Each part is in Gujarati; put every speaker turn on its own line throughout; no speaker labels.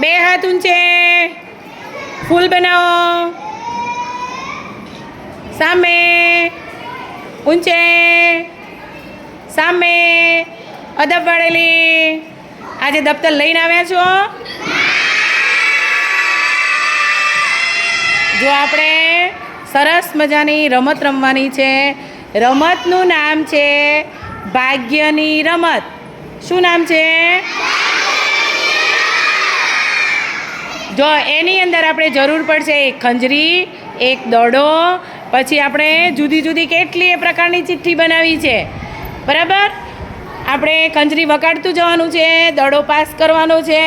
બે હાથ ઊંચે, ફૂલ બનાવો, સામે, ઊંચે, સામે, અદબ વાળેલી. આજે દફતર લઈને આવ્યા છો? જો આપણે સરસ મજાની રમત રમવાની છે. રમતનું નામ છે ભાગ્યની રમત. શું નામ છે? જો એની અંદર આપણે જરૂર પડશે એક ખંજરી, એક દડો, પછી આપણે જુદી જુદી કેટલીય પ્રકારની ચિઠ્ઠી બનાવી છે. બરાબર? આપણે ખંજરી વગાડતું જવાનું છે, દડો પાસ કરવાનો છે,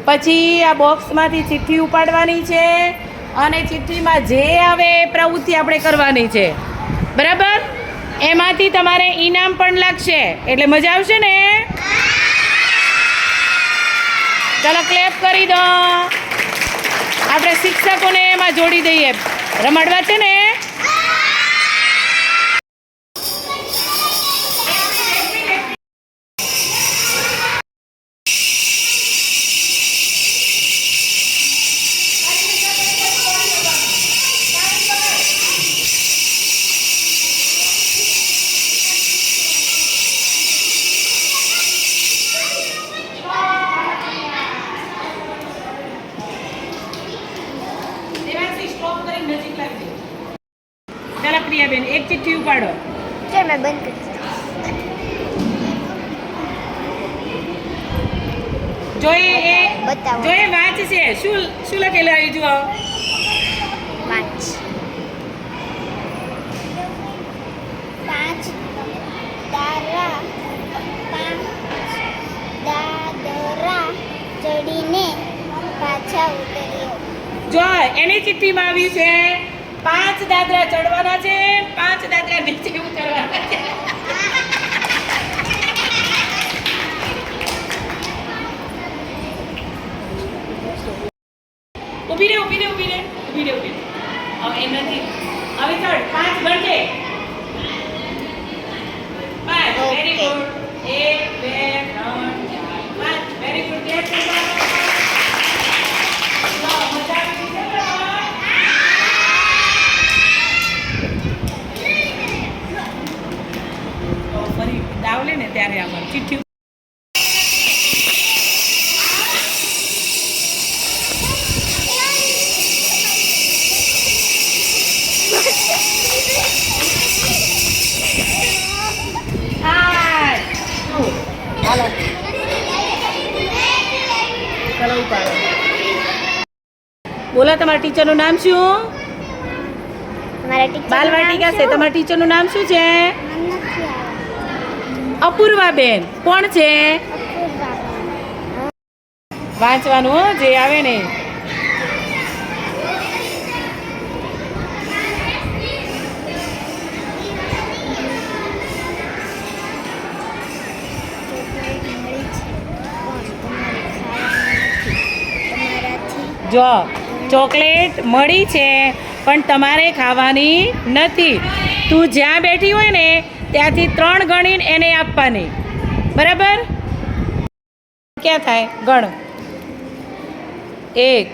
પછી આ બોક્સમાંથી ચિઠ્ઠી ઉપાડવાની છે અને ચિઠ્ઠીમાં જે આવે એ પ્રવૃત્તિ આપણે કરવાની છે. બરાબર? એમાંથી તમારે ઇનામ પણ લાગશે, એટલે મજા આવશે ને? ચાલો ક્લેપ કરી દો. આપણે શિક્ષકોને એમાં જોડી દઈએ. રમાડવા છે ને? ચાલો પ્રિયાબેન એક ચિઠ્ઠી ઉપાડો.
મેં બંધ કરી.
જોઈએ વાંચશે. શું શું લખેલું આવી જુઓ.
પાંચ દાદરા ચડીને પાછા ઉતર્યો.
જો એની ચિઠ્ઠીમાં આવ્યું છે 5 દાદરા ચડવાના છે, 5 દાદરા નીચે ઉતરવાના છે. ઊભી રે. હવે એનાથી હવે ચડ 5 ગણજે. 5 વેરી ગુડ. 1 2 3 4 5 very good. દાવલે ને ત્યારે આમાં ચિઠ્ઠી બોલો તમારા ટીચરનું નામ શું? બાલવાટિકા છે. તમારા ટીચરનું નામ શું છે? અપૂર્વાબેન. કોણ છે? વાંચવાનું હો, જે આવે ને. જો ચોકલેટ મળી છે પણ તમારે ખાવાની નથી. તું જ્યાં બેઠી હોય ને ત્યાંથી 3 ગણીને એને આપવાની. બરાબર? ક્યાં થાય? ગણ. 1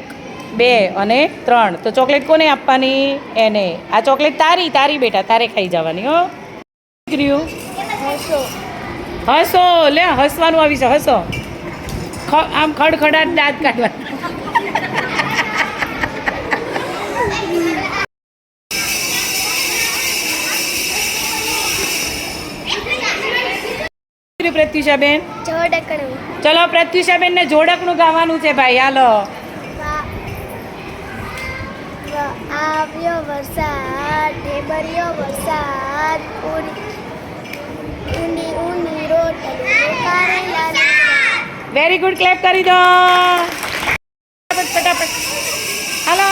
2 અને 3. તો ચોકલેટ કોને આપવાની? એને. આ ચોકલેટ તારી બેટા, તારે ખાઈ જવાની. હો દીકરીઓ, હસો. લે હસવાનું આવી છે. હસો. આમ ખડખડાટ દાંત કાઢવા. પ્રત્યુષાબેન
જોડકણું.
ચલો પ્રત્યુષાબેન ને જોડકનું ગાવાનું છે ભાઈ. હાલો.
આવ્યો વરસાદ, ઢેબરિયો વરસાદ, ઊંડી રોટલી કારેલા.
Very good. ક્લેપ કરી દો ફટાફટ. હાલો.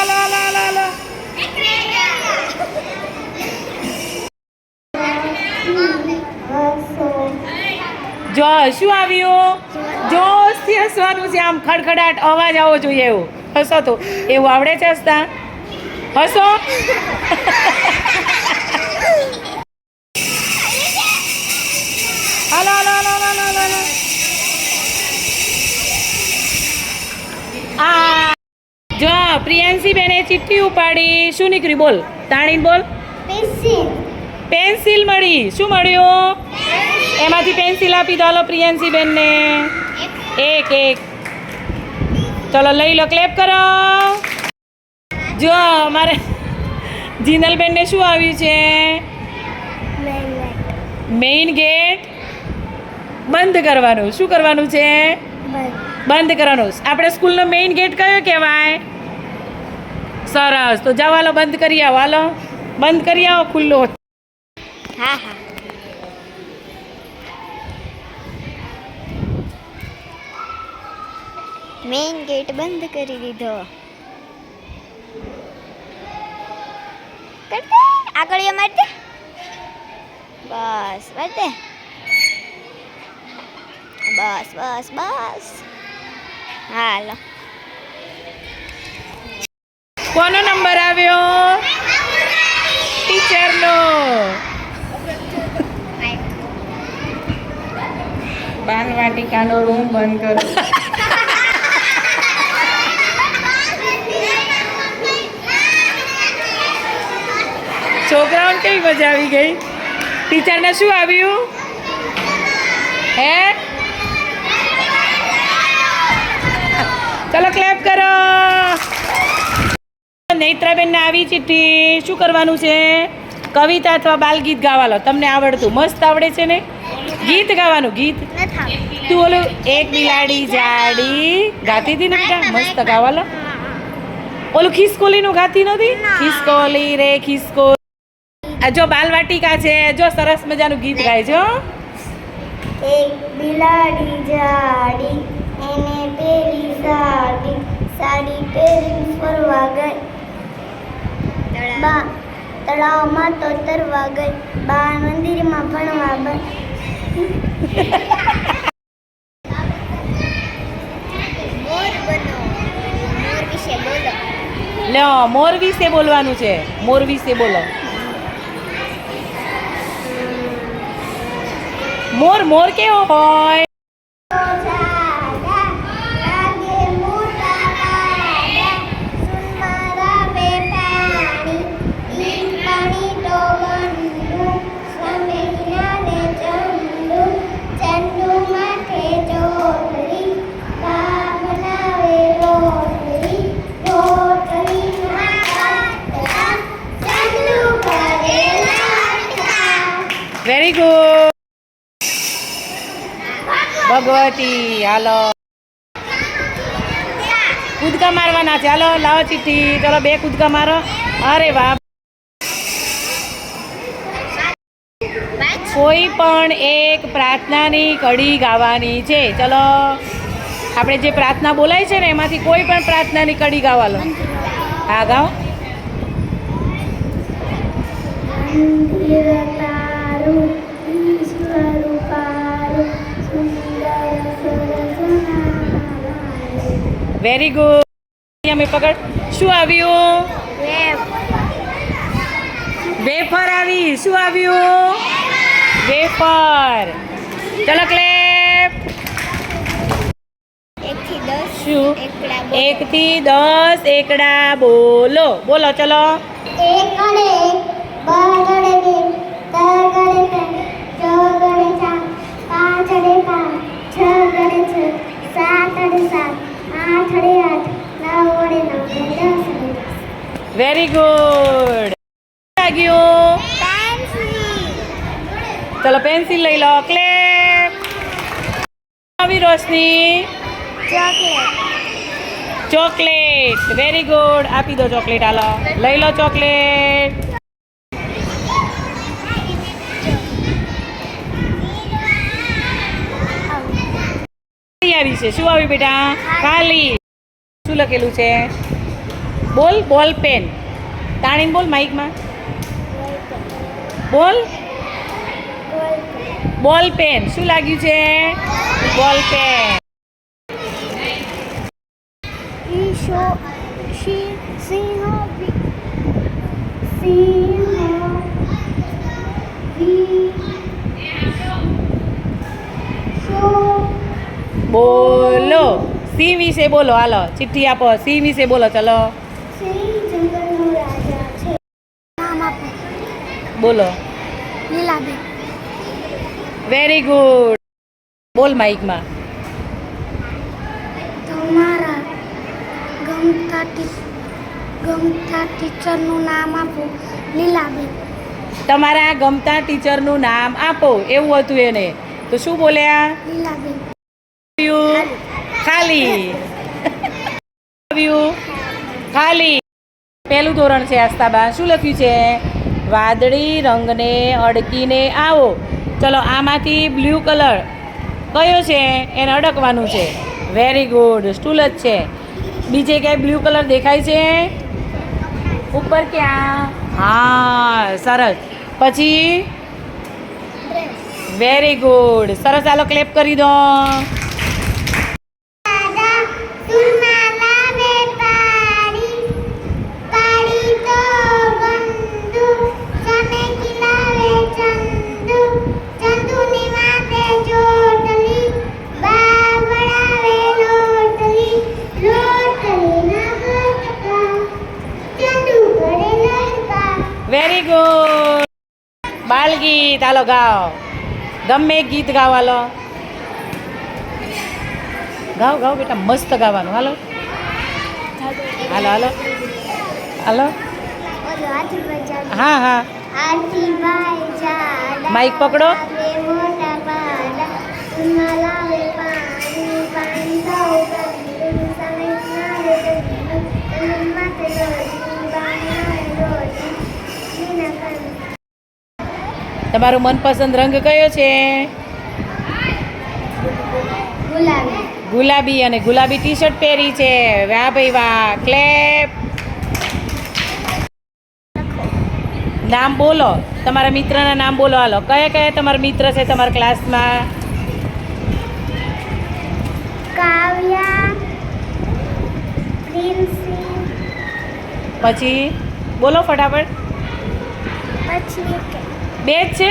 જો શું આવ્યું? જોશથી હસવાનું છે. આમ ખડખડાટ અવાજ આવવો જોઈએ એવું. હસો તો એવું આવડે છે હસતા? હસો. હાલો. જો પ્રિયાંશી બેને ચિઠ્ઠી ઉપાડી શું નીકળ્યું બોલ તાણીને બોલ
પેન્સિલ
પેન્સિલ મળી શું મળ્યું એમાંથી પેન્સિલ આપી દો હાલો પ્રિયાંશી બેનને એક એક ચલો લઈ લો ક્લેપ કરો જો અમારે જીનલબેનને શું આવ્યું છે મેઇન ગેટ બંધ કરવાનું શું કરવાનું છે બંધ કરવાનું આપણે સ્કૂલનો મેઇન ગેટ કયો કહેવાય સરસ તો જાઓ હાલો બંધ કરી આવો હાલો બંધ કરી આવો ખુલ્લો
હા હા મેઇન ગેટ બંધ કરી દીધો કરતે આગળ મારતે બસ મારતે બસ બસ બસ હાલો
કોનો નંબર આવ્યો ટીચરનો બાલવાટિકાનો રૂમ બંધ કરો છોકરાઓને કેવી મજા આવી ગઈ ટીચરને શું આવ્યું હે ચલો ક્લેપ કરો નેત્રાબેનને આવી ચિઠ્ઠી શું કરવાનું છે કવિતા અથવા બાલગીત ગાવાલો તમને આવડતું મસ્ત આવડે છે ને ગીત ગાવાનું ગીત તું ઓલું એક બિલાડી જાડી ગાતી હતી ને બેટા મસ્ત ગાવાલો ઓલું ખિસકોલીનું ગાતી નથી ખિસકોલી રે ખિસકોલી આ જો બાલવાટિકા છે જો સરસ મજાનું ગીત ગાય છો
એક બિલાડી જાડી એને પેલી સાડી સાડી પહેરી ફરવા ગઈ બા તળાવમાં તો તરવા ગઈ બા મંદિરમાં ભણવા ગઈ મોર બનો મોર વિશે બોલો
લ્યો મોર વિશે બોલવાનું છે મોર વિશે બોલો મોર મોર કેવો હોય વેરી ગુડ ભગવતી હાલો કૂદકા મારવાના છે હાલો લાવો ચીઠ્ઠી ચલો 2 કૂદકા મારો અરે વાહ કોઈ પણ એક પ્રાર્થનાની કડી ગાવાની છે ચલો આપણે જે પ્રાર્થના બોલાય છે ને એમાંથી કોઈ પણ પ્રાર્થનાની કડી ગાવાલો હા ગાઓ વેરી ગુડ અમે પકડ શું આવ્યું વેફર આવી શું આવ્યું વેફર ચલો ક્લેપ 1 થી 10 એકડા બોલો બોલો ચલો
એક ગણે એક બે ગણે બે ત્રણ ગણે ત્રણ ચાર ગણે ચાર પાંચ ગણે પાંચ છ ગણે છ સાત ગણે સાત આઠ ગણે આઠ નવ ગણે નવ 10 ગણે 10
વેરી ગુડ લાગ્યું ચલો પેન્સિલ લઈ લો ક્લેપ આવી રોશની ચોકલેટ વેરી ગુડ આપી દો ચોકલેટ હાલો લઈ લો ચોકલેટ આવી છે શું આવ્યું બેટા ખાલી શું લખેલું છે બોલ બોલ પેન તાણીને બોલ માઇકમાં બોલ બોલ પેન શું લાગ્યું છે બોલ પેન બોલો સિંહ વિશે બોલો હાલો ચિઠ્ઠી આપો સિંહ વિશે બોલો ચલો
સિંહ જંગલનો રાજા છે. નામ આપો.
બોલો
લીલાબેન.
વેરી ગુડ બોલ માઇકમાં
તમારા ગમતા ટીચરનું નામ આપો. લીલાબેન.
તમારા ગમતા ટીચરનું નામ આપો એવું હતું એને તો શું બોલ્યા
લીલાબેન.
ખાલી ખાલી પહેલું ધોરણ છે આસ્તાબા શું લખ્યું છે વાદળી રંગને અડકીને આવો ચલો આમાંથી બ્લુ કલર કયો છે એને અડકવાનું છે વેરી ગુડ સ્ટૂલ જ છે બીજે ક્યાંય બ્લુ કલર દેખાય છે ઉપર ક્યાં હા સરસ પછી વેરી ગુડ સરસ ચાલો ક્લેપ કરી દો
દાદા સુનાલા વેપારી પાડી તો ગંદુ ચમેકી લાવે ચંદુ ચંદુની માથે ચોટલી બા વડાવે લોટલી લોટલી ના ગટકા ચંદુ કરે લડકા.
વેરી ગુડ બાલ ગીત હાલો ગાઓ ગમે એક ગીત ગાઓ હાલો ગાઓ ગાઓ બેટા મસ્ત ગાવાનું હાલો હાલો હાલો હાલો
ઓલો હાથી બજાર
હા હા
હાથી ભાઈ જાડા
માઈક પકડો
આવે મોટા પાડા સુના લાવે પાણી પાણી સૌ ગંદુ સમેત નાવે ગંદુ તન માથે લોટી બાણી આવે લોટી લીના કંદ.
તમારો મનપસંદ રંગ કયો છે
ગુલાબી.
ગુલાબી અને ગુલાબી ટી શર્ટ પહેરી છે વાહ ભાઈ વાહ ક્લેપ નામ બોલો તમારા મિત્રના નામ બોલો હાલો કયા કયા તમારા મિત્ર છે તમારા ક્લાસમાં
કાવ્યા પ્રિન્સી
પછી બોલો ફટાફટ
પછી
બે જ છે